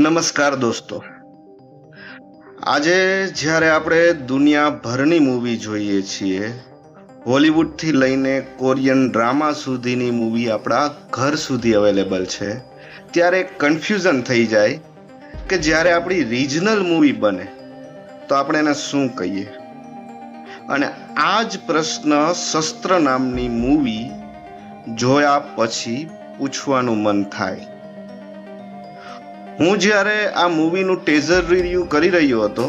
નમસ્કાર દોસ્તો, આજે જ્યારે આપણે દુનિયાભરની મૂવી જોઈએ છીએ, હોલિવૂડથી લઈને કોરિયન ડ્રામા સુધીની મૂવી આપણા ઘર સુધી અવેલેબલ છે, ત્યારે કન્ફ્યુઝન થઈ જાય કે જ્યારે આપણી રિજનલ મૂવી બને તો આપણે એને શું કહીએ. અને આ જ પ્રશ્ન શસ્ત્ર નામની મૂવી જોયા પછી પૂછવાનું મન થાય. હું જ્યારે આ મૂવીનું ટીઝર રિવ્યુ કરી રહ્યો હતો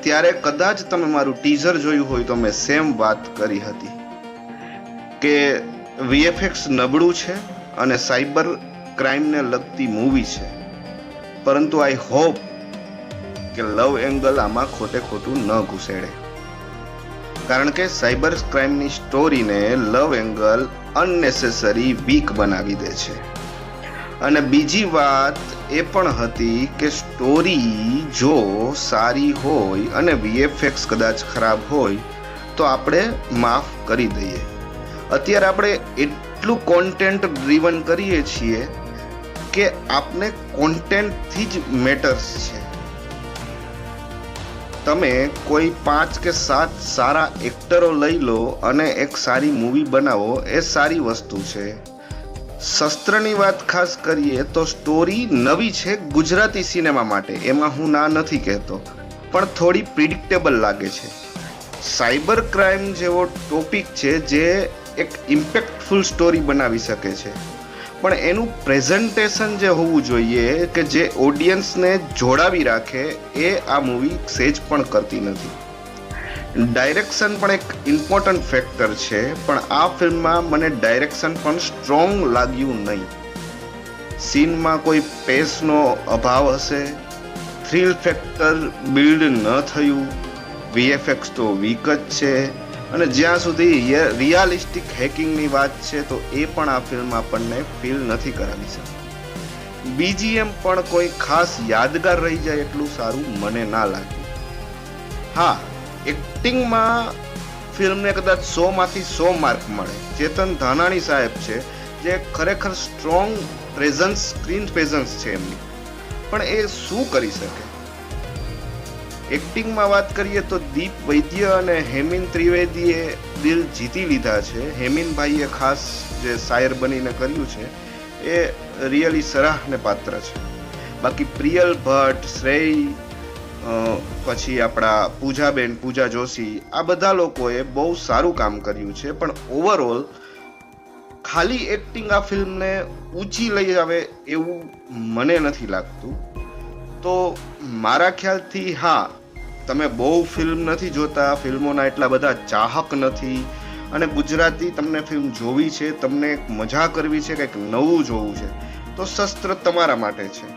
ત્યારે કદાચ તમે મારું ટીઝર જોયું હોય તો મેં સેમ વાત કરી હતી કે વીએફએક્સ નબળું છે અને સાયબર ક્રાઇમને લગતી મૂવી છે, પરંતુ આઈ હોપ કે લવ એંગલ આમાં ખોટે ખોટું ન ઘૂસેડે, કારણ કે સાયબર ક્રાઇમની સ્ટોરીને લવ એંગલ અનનેસેસરી વીક બનાવી દે છે. અને બીજી વાત એ પણ હતી કે સ્ટોરી જો સારી હોય અને વીએફએક્સ કદાચ ખરાબ હોય તો આપણે માફ કરી દઈએ. અત્યારે આપણે એટલું કોન્ટેન્ટ ડ્રીવન કરીએ છીએ કે આપને કોન્ટેન્ટથી જ મેટર્સ છે. તમે કોઈ 5 કે 7 સારા એક્ટરો લઈ લો અને એક સારી મૂવી બનાવો, એ સારી વસ્તુ છે. શસ્ત્રની વાત ખાસ કરીએ તો સ્ટોરી નવી છે ગુજરાતી સિનેમા માટે, એમાં હું ના નથી કહેતો, પણ થોડી પ્રિડિક્ટેબલ લાગે છે. સાયબર ક્રાઇમ જેવો ટોપિક છે જે એક ઇમ્પેક્ટફુલ સ્ટોરી બનાવી શકે છે, પણ એનું પ્રેઝન્ટેશન જે હોવું જોઈએ કે જે ઓડિયન્સને જોડાવી રાખે, એ આ મૂવી સહેજ પણ કરતી નથી. ડાયરેક્શન પણ એક ઇમ્પોર્ટન્ટ ફેક્ટર છે, પણ આ ફિલ્મમાં મને ડાયરેક્શન પણ સ્ટ્રોંગ લાગ્યું નહીં. સીનમાં કોઈ પેસનો અભાવ હશે, થ્રિલ ફેક્ટર બિલ્ડ ન થયું, વીએફએક્સ તો વીક જ છે, અને જ્યાં સુધી રિયાલિસ્ટિક હેકિંગની વાત છે તો એ પણ આ ફિલ્મ આપણને ફીલ નથી કરાવી શકતી. બીજીએમ પણ કોઈ ખાસ યાદગાર રહી જાય એટલું સારું મને ના લાગ્યું. હા, એક્ટિંગમાં ફિલ્મને કદાચ 100 માંથી 100 માર્ક મળે. ચેતન ધાનાણી સાહેબ છે જે ખરેખર સ્ટ્રોંગ પ્રેઝન્સ, સ્ક્રીન પ્રેઝન્સ છે એમની, પણ એ શું કરી શકે. એક્ટિંગમાં વાત કરીએ તો દીપ વૈદ્ય અને હેમિન ત્રિવેદીએ દિલ જીતી લીધા છે. હેમિનભાઈએ ખાસ જે શાયર બનીને કર્યું છે એ રિયલી સરાહને પાત્ર છે. બાકી પ્રિયલ ભટ્ટ, શ્રેય, પછી આપણા પૂજા જોશી, આ બધા લોકોએ બહુ સારું કામ કર્યું છે, પણ ઓવરઓલ ખાલી એક્ટિંગ આ ફિલ્મને ઊંચી લઈ આવે એવું મને નથી લાગતું. તો મારા ખ્યાલથી હા, તમે બહુ ફિલ્મ નથી જોતા, ફિલ્મોના એટલા બધા ચાહક નથી, અને ગુજરાતી તમને ફિલ્મ જોવી છે, તમને મજા કરવી છે, કંઈક નવું જોવું છે, તો શસ્ત્ર તમારા માટે છે.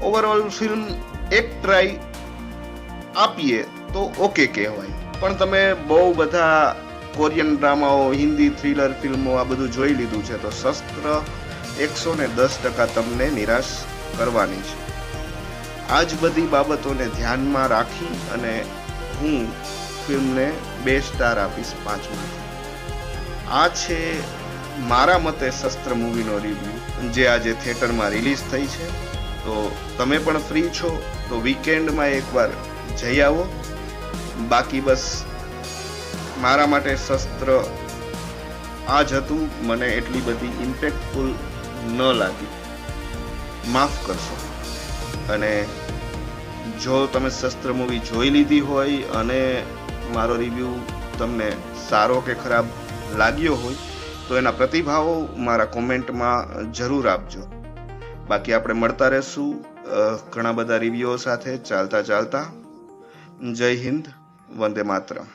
ઓવરઓલ ફિલ્મ એક ટ્રાય આપીએ તો ઓકે કહેવાય, પણ તમે બહુ બધા કોરિયન ડ્રામાઓ, હિન્દી થ્રિલર ફિલ્મો આ બધું જોઈ લીધું છે તો શસ્ત્ર 110% તમને નિરાશ કરવાની છે. આ જ બધી બાબતોને ધ્યાનમાં રાખી અને હું ફિલ્મને 2 સ્ટાર આપીશ 5 માંથી. આ છે મારા મતે શસ્ત્ર મૂવીનો રિવ્યુ, જે આજે થિયેટરમાં રિલીઝ થઈ છે. તો તમે પણ ફ્રી છો તો વીકેન્ડમાં એકવાર જઈ આવો. બાકી બસ મારા માટે શસ્ત્ર આ જ હતું, મને એટલી બધી ઇમ્પેક્ટફુલ ન લાગી, માફ કરશો. અને જો તમે શસ્ત્ર મૂવી જોઈ લીધી હોય અને મારો રિવ્યુ તમને સારો કે ખરાબ લાગ્યો હોય તો એના પ્રતિભાવો મારા કોમેન્ટમાં જરૂર આપજો. બાકી આપણે મળતા રહેશું ઘણા બધા રિવ્યુઓ સાથે. ચાલતા જય હિન્દ, વંદે માતરમ.